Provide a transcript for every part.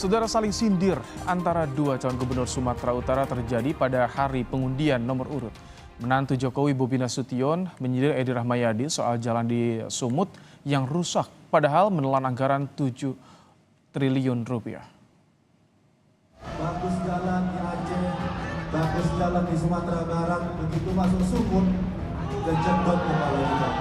Saudara, saling sindir antara dua calon gubernur Sumatera Utara terjadi pada hari pengundian nomor urut. Menantu Jokowi Bobi Nasution menyindir Edi Rahmayadi soal jalan di Sumut yang rusak, padahal menelan anggaran 7 triliun rupiah. Bagus jalan di Aceh, bagus jalan di Sumatera Barat, begitu masuk Sumut, kejedot kepala kita.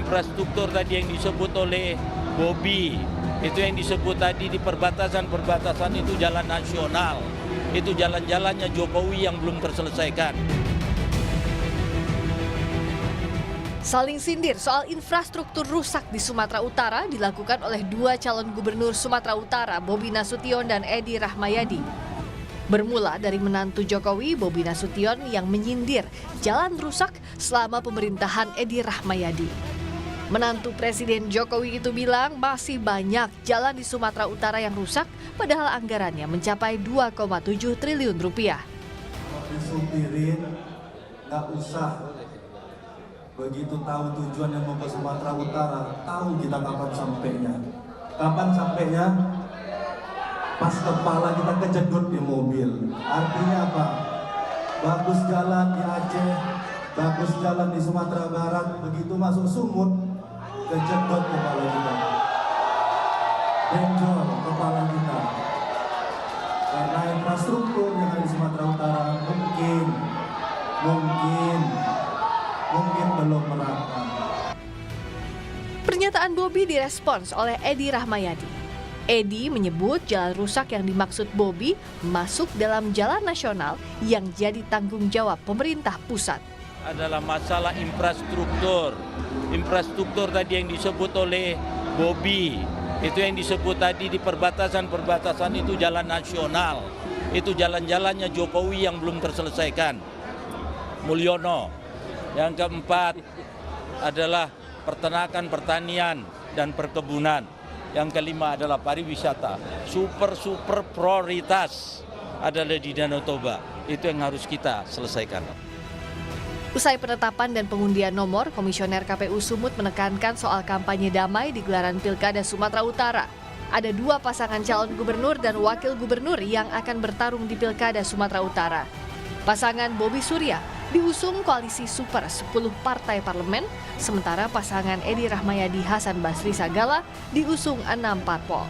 Infrastruktur tadi yang disebut oleh Bobi, itu yang disebut tadi di perbatasan-perbatasan itu jalan nasional, itu jalan-jalannya Jokowi yang belum terselesaikan. Saling sindir soal infrastruktur rusak di Sumatera Utara dilakukan oleh dua calon gubernur Sumatera Utara, Bobi Nasution dan Edi Rahmayadi. Bermula dari menantu Jokowi, Bobi Nasution yang menyindir jalan rusak selama pemerintahan Edi Rahmayadi. Menantu Presiden Jokowi itu bilang masih banyak jalan di Sumatera Utara yang rusak, padahal anggarannya mencapai 2,7 triliun rupiah. Kalau disupirin, nggak usah. Begitu tahu tujuan yang mau ke Sumatera Utara, tahu kita kapan sampainya. Kapan sampainya? Pas kepala kita kejedot di mobil. Artinya apa? Bagus jalan di Aceh, bagus jalan di Sumatera Barat, begitu masuk Sumut, kejedot kepala kita. Benjol kepala kita. Karena infrastruktur yang ada di Sumatera Utara mungkin belum merata. Pernyataan Bobi direspons oleh Edi Rahmayadi. Edi menyebut jalan rusak yang dimaksud Bobi masuk dalam jalan nasional yang jadi tanggung jawab pemerintah pusat. Adalah masalah infrastruktur. Infrastruktur tadi yang disebut oleh Bobi, itu yang disebut tadi di perbatasan-perbatasan itu jalan nasional. Itu jalan-jalannya Jokowi yang belum terselesaikan. Mulyono. Yang keempat adalah peternakan, pertanian, dan perkebunan. Yang kelima adalah pariwisata. Super prioritas adalah di Danau Toba. Itu yang harus kita selesaikan. Usai penetapan dan pengundian nomor, Komisioner KPU Sumut menekankan soal kampanye damai di gelaran Pilkada Sumatera Utara. Ada dua pasangan calon gubernur dan wakil gubernur yang akan bertarung di Pilkada Sumatera Utara. Pasangan Bobi Surya diusung koalisi Super 10 partai parlemen, sementara pasangan Edi Rahmayadi Hasan Basri Sagala diusung 6 parpol.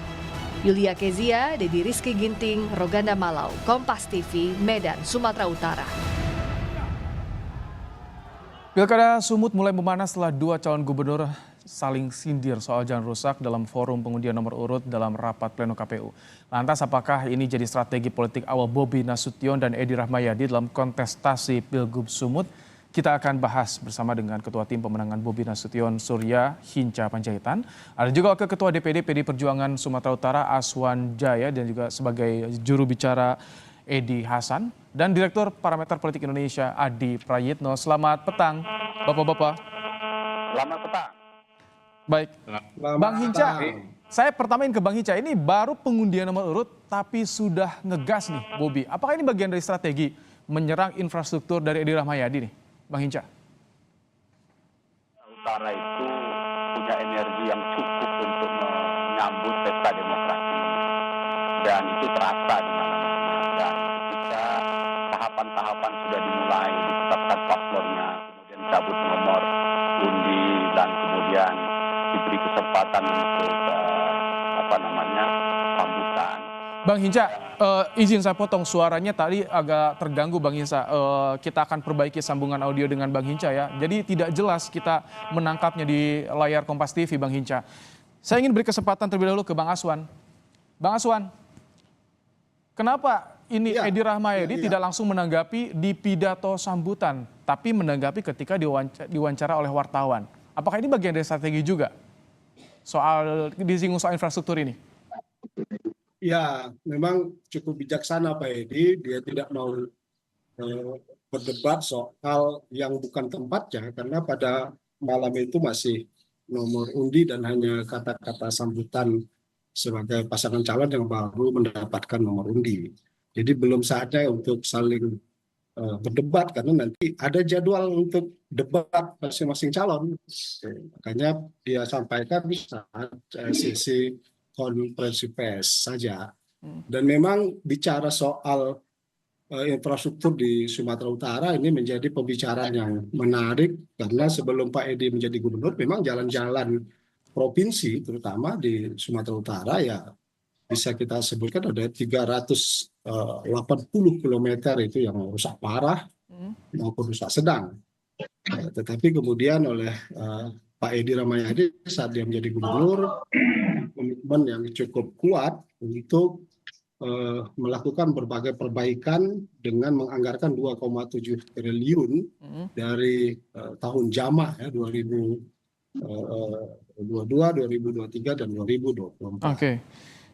Yulia Kezia, Dedi Rizky Ginting, Roganda Malau, Kompas TV, Medan, Sumatera Utara. Pilkada Sumut mulai memanas setelah dua calon gubernur saling sindir soal jalan rusak dalam forum pengundian nomor urut dalam rapat pleno KPU. Lantas apakah ini jadi strategi politik awal Bobi Nasution dan Edi Rahmayadi dalam kontestasi Pilgub Sumut? Kita akan bahas bersama dengan Ketua Tim Pemenangan Bobi Nasution, Surya Hinca Panjaitan. Ada juga Wakil Ketua DPD PD Perjuangan Sumatera Utara, Aswan Jaya, dan juga sebagai juru bicara Edi Hasan, dan Direktur Parameter Politik Indonesia, Adi Prayitno. Selamat petang, Bapak-Bapak. Selamat petang. Baik, Bang Hinca, saya pertamain ke Bang Hinca. Ini baru pengundian nomor urut, tapi sudah ngegas nih, Bobi. Apakah ini bagian dari strategi menyerang infrastruktur dari Edi Rahmayadi nih, Bang Hinca? Utara itu punya energi yang cukup untuk menyambut pesta demokrasi, dan itu terasa di mana-mana. Dan ketika tahapan-tahapan sudah dimulai, ditetapkan paslonnya, kemudian cabut nomor undi, dan kemudian diberi kesempatan untuk sambutan. Bang Hinca, izin saya potong, suaranya tadi agak terganggu Bang Hinca. Kita akan perbaiki sambungan audio dengan Bang Hinca ya. Jadi tidak jelas kita menangkapnya di layar Kompas TV, Bang Hinca. Saya ingin beri kesempatan terlebih dahulu ke Bang Aswan. Bang Aswan, kenapa ini Edi Rahmayadi tidak langsung menanggapi di pidato sambutan, tapi menanggapi ketika diwawancara oleh wartawan? Apakah ini bagian dari strategi juga soal disinggung soal infrastruktur ini? Ya, memang cukup bijaksana Pak Edi, dia tidak mau berdebat soal yang bukan tempatnya, karena pada malam itu masih nomor undi dan hanya kata-kata sambutan sebagai pasangan calon yang baru mendapatkan nomor undi. Jadi belum saatnya untuk saling berdebat karena nanti ada jadwal untuk debat masing-masing calon. Makanya dia sampaikan saat sesi konferensi pers saja. Dan memang bicara soal infrastruktur di Sumatera Utara ini menjadi pembicaraan yang menarik karena sebelum Pak Edi menjadi gubernur memang jalan-jalan provinsi terutama di Sumatera Utara ya bisa kita sebutkan ada 380 kilometer itu yang rusak parah maupun rusak sedang. Tetapi kemudian oleh Pak Edi Rahmayadi saat dia menjadi gubernur komitmen yang cukup kuat untuk melakukan berbagai perbaikan dengan menganggarkan 2,7 triliun dari tahun jamak ya 2022, 2023 dan 2024. Oke.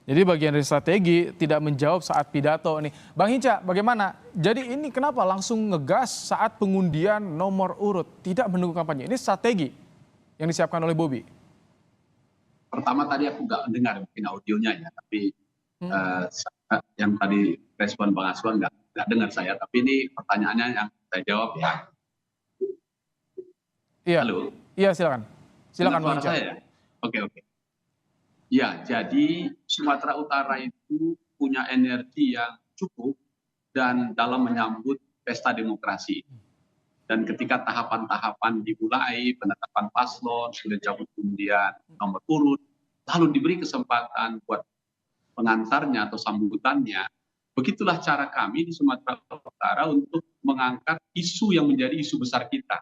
Jadi bagian dari strategi tidak menjawab saat pidato nih. Bang Hinca, bagaimana? Jadi ini kenapa langsung ngegas saat pengundian nomor urut, tidak menunggu kampanye? Ini strategi yang disiapkan oleh Bobi. Pertama tadi aku nggak dengar mungkin audionya ya, tapi yang tadi respon Bang Aswan nggak dengar saya, tapi ini pertanyaannya yang saya jawab ya. Iya. Halo. Iya, silakan. Silakan Bang Hinca. Ya? Oke. Ya, jadi Sumatera Utara itu punya energi yang cukup dan dalam menyambut pesta demokrasi. Dan ketika tahapan-tahapan dimulai, penetapan paslon, sudah cabut kemudian nomor urut, lalu diberi kesempatan buat pengantarnya atau sambutannya, begitulah cara kami di Sumatera Utara untuk mengangkat isu yang menjadi isu besar kita.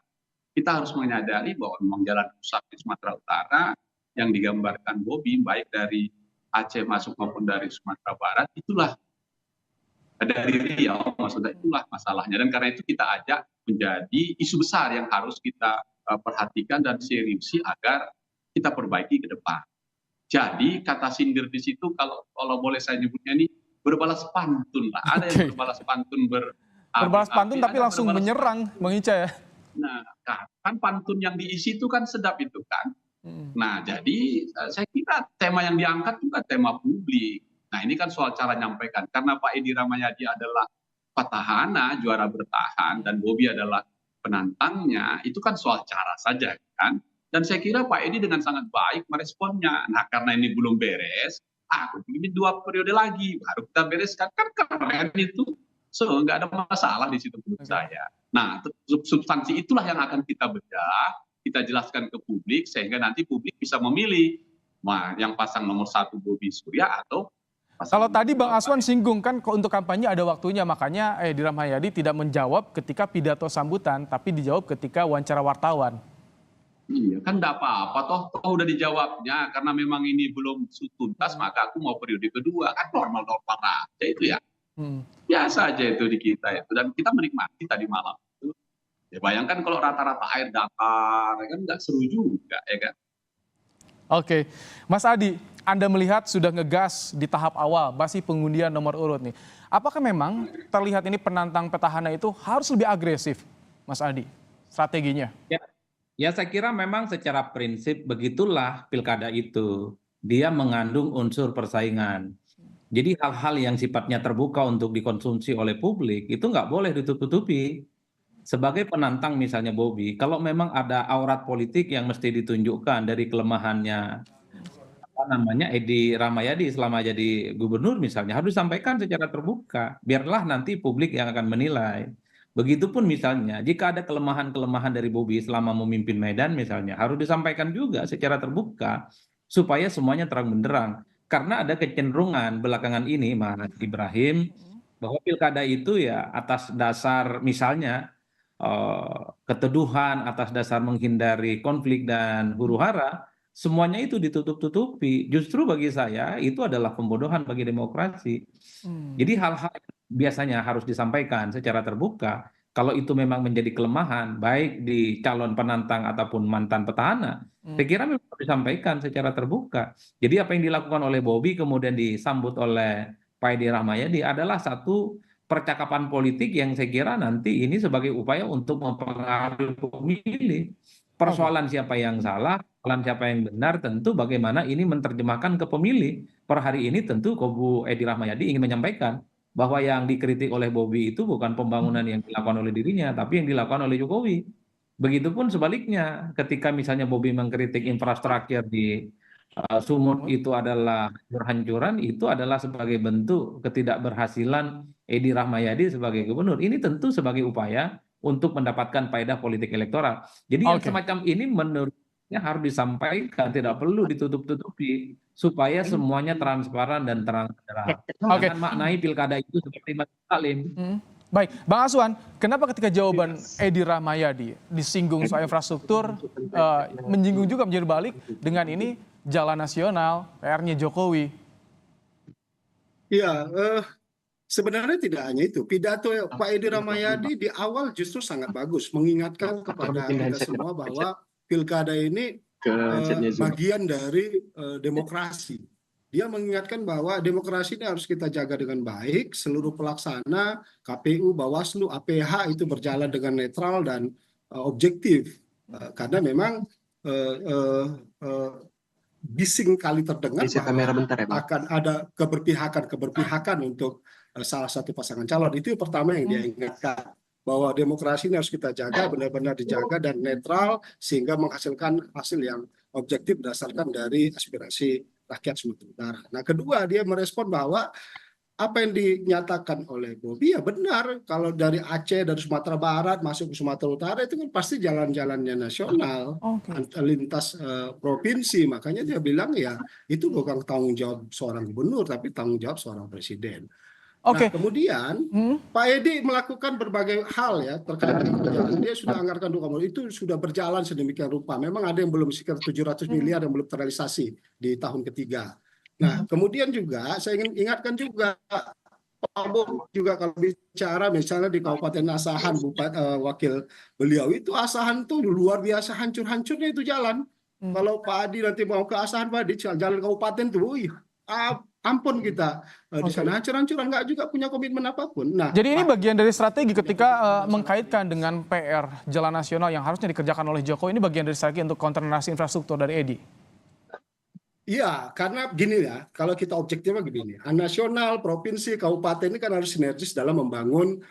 Kita harus menyadari bahwa memang jalan rusak di Sumatera Utara yang digambarkan Bobi, baik dari Aceh masuk maupun dari Sumatera Barat, itulah dari Riau, maksudnya itulah masalahnya. Dan karena itu kita ajak menjadi isu besar yang harus kita perhatikan dan seriusi agar kita perbaiki ke depan. Jadi kata sindir di situ kalau boleh saya nyebutnya ini berbalas pantun lah. Ada yang berbalas pantun berbalas pantun tapi langsung menyerang Bang Hinca ya. Nah, kan pantun yang diisi itu kan sedap itu kan. Nah, jadi saya kira tema yang diangkat juga tema publik. Nah, ini kan soal cara nyampaikan. Karena Pak Edi Rahmayadi adalah petahana, juara bertahan, dan Bobi adalah penantangnya, itu kan soal cara saja kan. Dan saya kira Pak Edi dengan sangat baik meresponnya. Nah, karena ini belum beres, aku ingin 2 periode lagi, baru kita bereskan. Kan keren itu. So, nggak ada masalah di situ menurut saya. Nah, substansi itulah yang akan kita bedah, kita jelaskan ke publik, sehingga nanti publik bisa memilih. Nah, yang pasang nomor 1 Bobi Surya atau kalau tadi Bang Aswan singgung kan untuk kampanye ada waktunya, makanya Edi Rahmayadi tidak menjawab ketika pidato sambutan, tapi dijawab ketika wawancara wartawan. Iya, kan enggak apa-apa, toh udah dijawabnya, karena memang ini belum tuntas, maka aku mau periode kedua, kan normal-normal aja itu ya. Biasa aja itu di kita itu, dan kita menikmati tadi malam itu. Ya bayangkan kalau rata-rata air datar, kan nggak seru juga, ya kan. Oke, Mas Adi, Anda melihat sudah ngegas di tahap awal, masih pengundian nomor urut nih. Apakah memang terlihat ini penantang petahana itu harus lebih agresif, Mas Adi, strateginya? Ya, saya kira memang secara prinsip begitulah pilkada itu. Dia mengandung unsur persaingan. Jadi hal-hal yang sifatnya terbuka untuk dikonsumsi oleh publik itu nggak boleh ditutup-tutupi. Sebagai penantang misalnya Bobi, kalau memang ada aurat politik yang mesti ditunjukkan dari kelemahannya Edi Rahmayadi selama jadi gubernur misalnya harus disampaikan secara terbuka. Biarlah nanti publik yang akan menilai. Begitupun misalnya jika ada kelemahan-kelemahan dari Bobi selama memimpin Medan misalnya harus disampaikan juga secara terbuka supaya semuanya terang benderang. Karena ada kecenderungan belakangan ini Mas Ibrahim bahwa pilkada itu ya atas dasar misalnya keteduhan, atas dasar menghindari konflik dan huru-hara, semuanya itu ditutup-tutupi. Justru bagi saya itu adalah pembodohan bagi demokrasi. Jadi hal-hal biasanya harus disampaikan secara terbuka. Kalau itu memang menjadi kelemahan, baik di calon penantang ataupun mantan petahana, saya kira memang harus disampaikan secara terbuka. Jadi apa yang dilakukan oleh Bobi kemudian disambut oleh Pak Edi Rahmayadi adalah satu percakapan politik yang saya kira nanti ini sebagai upaya untuk mempengaruhi pemilih. Persoalan siapa yang salah, persoalan siapa yang benar, tentu bagaimana ini menerjemahkan ke pemilih. Per hari ini tentu kubu Edi Rahmayadi ingin menyampaikan bahwa yang dikritik oleh Bobi itu bukan pembangunan yang dilakukan oleh dirinya, tapi yang dilakukan oleh Jokowi. Begitupun sebaliknya, ketika misalnya Bobi mengkritik infrastruktur di Sumut itu adalah hancur-hancuran, itu adalah sebagai bentuk ketidakberhasilan Edi Rahmayadi sebagai gubernur. Ini tentu sebagai upaya untuk mendapatkan faedah politik elektoral. Jadi yang Oke. semacam ini menurutnya harus disampaikan, tidak perlu ditutup-tutupi supaya semuanya transparan dan terang-terangan. Oke. Jangan maknai pilkada itu seperti Mas Salim. Baik, Bang Aswan, kenapa ketika jawaban Edi Rahmayadi disinggung soal infrastruktur, menyinggung juga menjadi balik dengan ini jalan nasional, PR-nya Jokowi? Ya, sebenarnya tidak hanya itu. Pidato Pak Edi Rahmayadi di awal justru sangat bagus, mengingatkan kepada kita semua bahwa pilkada ini bagian dari demokrasi. Dia mengingatkan bahwa demokrasi ini harus kita jaga dengan baik, seluruh pelaksana, KPU, Bawaslu, APH itu berjalan dengan netral dan objektif. Karena memang bising kali terdengar bahwa akan ada keberpihakan untuk salah satu pasangan calon. Itu yang pertama yang dia ingatkan, bahwa demokrasi ini harus kita jaga, benar-benar dijaga dan netral sehingga menghasilkan hasil yang objektif berdasarkan dari aspirasi rakyat Sumatera Utara. Nah, kedua, dia merespon bahwa apa yang dinyatakan oleh Bobi ya benar, kalau dari Aceh, dari Sumatera Barat masuk ke Sumatera Utara itu kan pasti jalan-jalannya nasional, lintas provinsi. Makanya dia bilang ya itu bukan tanggung jawab seorang gubernur, tapi tanggung jawab seorang presiden. Nah, kemudian Pak Edi melakukan berbagai hal ya terkait dengan jalan. Dia sudah anggarkan 2,5 itu sudah berjalan sedemikian rupa. Memang ada yang belum sekitar 700 miliar yang belum terrealisasi di tahun ketiga. Nah, kemudian juga saya ingin ingatkan juga Pak Bob juga kalau bicara misalnya di Kabupaten Asahan, wakil beliau itu Asahan tuh luar biasa hancur-hancurnya itu jalan. Kalau Pak Adi nanti mau ke Asahan, Pak Adi jalan kabupaten tuh, ampun kita di sana hancur-hancuran, nggak juga punya komitmen apapun. Nah, jadi ini bagian dari strategi ketika mengkaitkan dengan PR jalan nasional yang harusnya dikerjakan oleh Jokowi, ini bagian dari strategi untuk counter narasi infrastruktur dari Edi. Iya, karena gini ya, kalau kita objektifnya begini, nasional, provinsi, kabupaten ini kan harus sinergis dalam membangun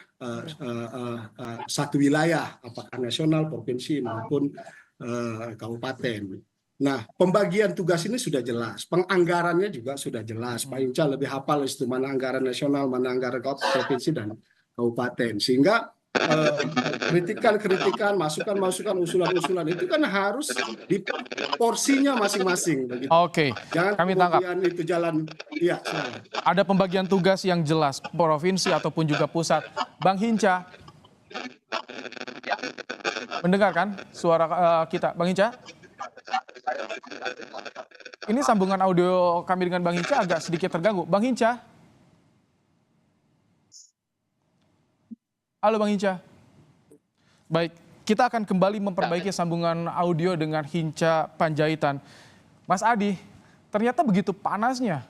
satu wilayah, apakah nasional, provinsi maupun kabupaten. Nah, pembagian tugas ini sudah jelas, penganggarannya juga sudah jelas. Pak Inca lebih hafal itu mana anggaran nasional, mana anggaran provinsi dan kabupaten. Sehingga kritikan-kritikan, masukan-masukan, usulan-usulan itu kan harus di porsinya masing-masing. Oke, jangan kami tangkap. Itu jalan, ya. Ada pembagian tugas yang jelas, provinsi ataupun juga pusat. Bang Hinca, mendengarkan suara kita, Bang Hinca? Ini sambungan audio kami dengan Bang Hinca agak sedikit terganggu. Bang Hinca? Halo Bang Hinca. Baik, kita akan kembali memperbaiki sambungan audio dengan Hinca Panjaitan. Mas Adi, ternyata begitu panasnya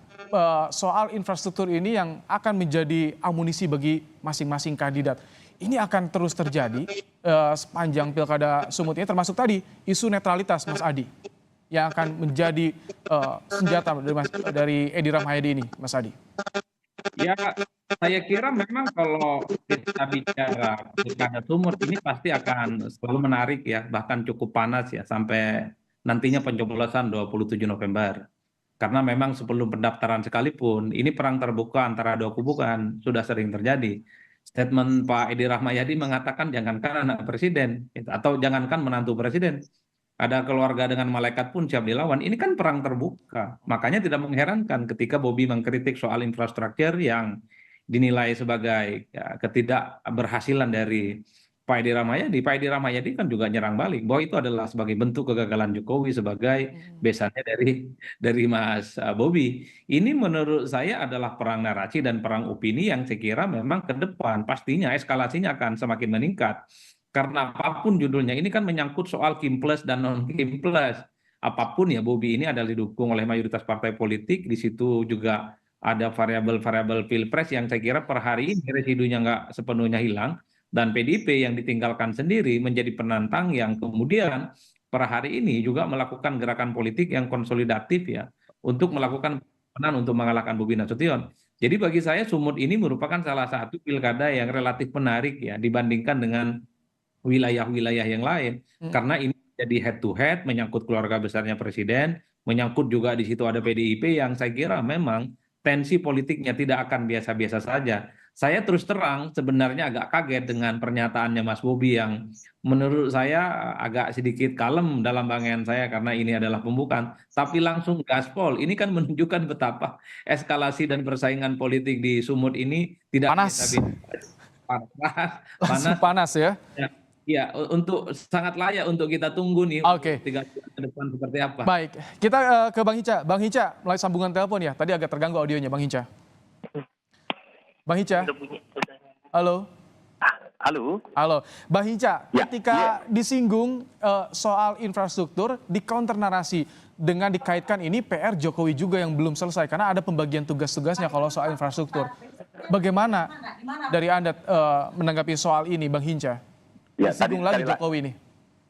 soal infrastruktur ini yang akan menjadi amunisi bagi masing-masing kandidat. Ini akan terus terjadi sepanjang Pilkada Sumut ini, termasuk tadi isu netralitas, Mas Adi, yang akan menjadi senjata dari Edi Rahmayadi ini, Mas Adi. Ya, saya kira memang kalau kita bicara Pilkada Sumut ini pasti akan selalu menarik ya, bahkan cukup panas ya sampai nantinya pencoblosan 27 November. Karena memang sebelum pendaftaran sekalipun, ini perang terbuka antara dua kubu kan sudah sering terjadi. Statement Pak Edi Rahmayadi mengatakan jangankan anak presiden atau jangankan menantu presiden, ada keluarga dengan malaikat pun siap dilawan. Ini kan perang terbuka. Makanya tidak mengherankan ketika Bobi mengkritik soal infrastruktur yang dinilai sebagai ketidakberhasilan dari Pak Edi Rahmayadi. Pak Edi Rahmayadi kan juga nyerang balik bahwa itu adalah sebagai bentuk kegagalan Jokowi sebagai besannya dari Mas Bobi. Ini menurut saya adalah perang narasi dan perang opini yang saya kira memang ke depan pastinya eskalasinya akan semakin meningkat. Karena apapun judulnya, ini kan menyangkut soal Kim Plus dan non-Kim Plus. Apapun ya, Bobi ini adalah didukung oleh mayoritas partai politik. Di situ juga ada variabel-variabel pilpres yang saya kira per hari ini residunya nggak sepenuhnya hilang. Dan PDIP yang ditinggalkan sendiri menjadi penantang yang kemudian per hari ini juga melakukan gerakan politik yang konsolidatif ya. Untuk melakukan pemenang untuk mengalahkan Bobi Nasution. Jadi bagi saya Sumut ini merupakan salah satu pilkada yang relatif menarik ya dibandingkan dengan wilayah-wilayah yang lain. Karena ini jadi head to head, menyangkut keluarga besarnya presiden, menyangkut juga di situ ada PDIP yang saya kira memang tensi politiknya tidak akan biasa-biasa saja. Saya terus terang sebenarnya agak kaget dengan pernyataannya Mas Bobi yang menurut saya agak sedikit kalem dalam banggaan saya karena ini adalah pembukaan. Tapi langsung gaspol, ini kan menunjukkan betapa eskalasi dan persaingan politik di Sumut ini tidak Panas. panas, Panas ya. Ya, untuk sangat layak untuk kita tunggu nih. Oke. 3 bulan ke depan seperti apa. Baik, kita ke Bang Hinca. Bang Hinca, melalui sambungan telepon ya. Tadi agak terganggu audionya, Bang Hinca. Bang Hinca. Halo. Halo. Halo. Bang Hinca, Ya, ketika disinggung soal infrastruktur, di counter narasi dengan dikaitkan ini PR Jokowi juga yang belum selesai karena ada pembagian tugas-tugasnya kalau soal infrastruktur. Bagaimana dari Anda menanggapi soal ini, Bang Hinca? Ya, Disinggung lagi Jokowi ini.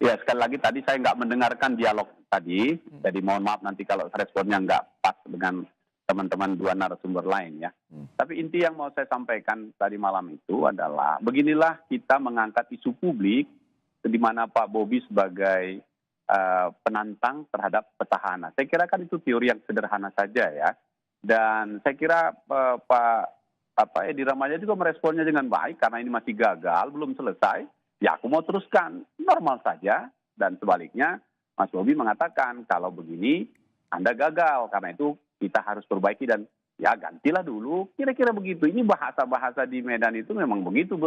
Ya, sekali lagi tadi saya nggak mendengarkan dialog tadi, jadi mohon maaf nanti kalau responnya nggak pas dengan teman-teman dua narasumber lain ya. Tapi inti yang mau saya sampaikan tadi malam itu adalah, beginilah kita mengangkat isu publik di mana Pak Bobi sebagai penantang terhadap petahana. Saya kira kan itu teori yang sederhana saja ya. Dan saya kira Pak Edi Rahmayadi juga meresponnya dengan baik karena ini masih gagal, belum selesai. Ya aku mau teruskan, normal saja. Dan sebaliknya, Mas Bobi mengatakan kalau begini Anda gagal, karena itu kita harus perbaiki dan ya gantilah dulu. Kira-kira begitu. Ini bahasa-bahasa di Medan itu memang begitu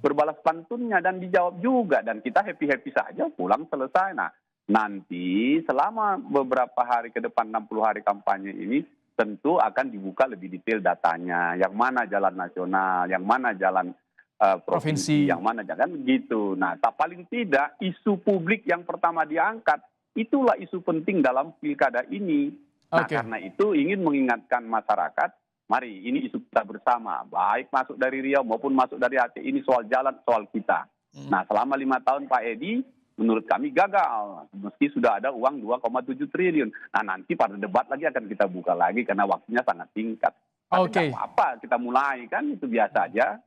berbalas pantunnya dan dijawab juga. Dan kita happy-happy saja, pulang selesai. Nah, nanti selama beberapa hari ke depan, 60 hari kampanye ini, tentu akan dibuka lebih detail datanya. Yang mana jalan nasional, yang mana jalan provinsi, yang mana jangan gitu. Nah, paling tidak isu publik yang pertama diangkat itulah isu penting dalam pilkada ini. Nah, karena itu ingin mengingatkan masyarakat, mari ini isu kita bersama, baik masuk dari Riau maupun masuk dari Aceh, ini soal jalan, soal kita. Nah, selama 5 tahun Pak Edi, menurut kami gagal, meski sudah ada uang 2,7 triliun. Nah, nanti pada debat lagi akan kita buka lagi karena waktunya sangat singkat. Tapi nggak apa-apa, kita mulai kan itu biasa aja.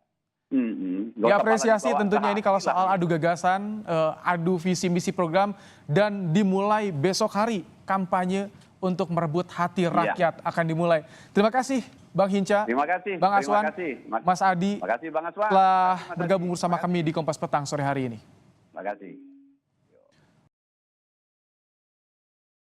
Diapresiasi tentunya ini kalau soal adu gagasan, adu visi misi program dan dimulai besok hari kampanye untuk merebut hati rakyat akan dimulai. Terima kasih Bang Hinca, terima kasih, Bang Aswan, Mas Adi, terima kasih Bang Aswan, telah bergabung bersama kami di Kompas Petang sore hari ini. Terima kasih.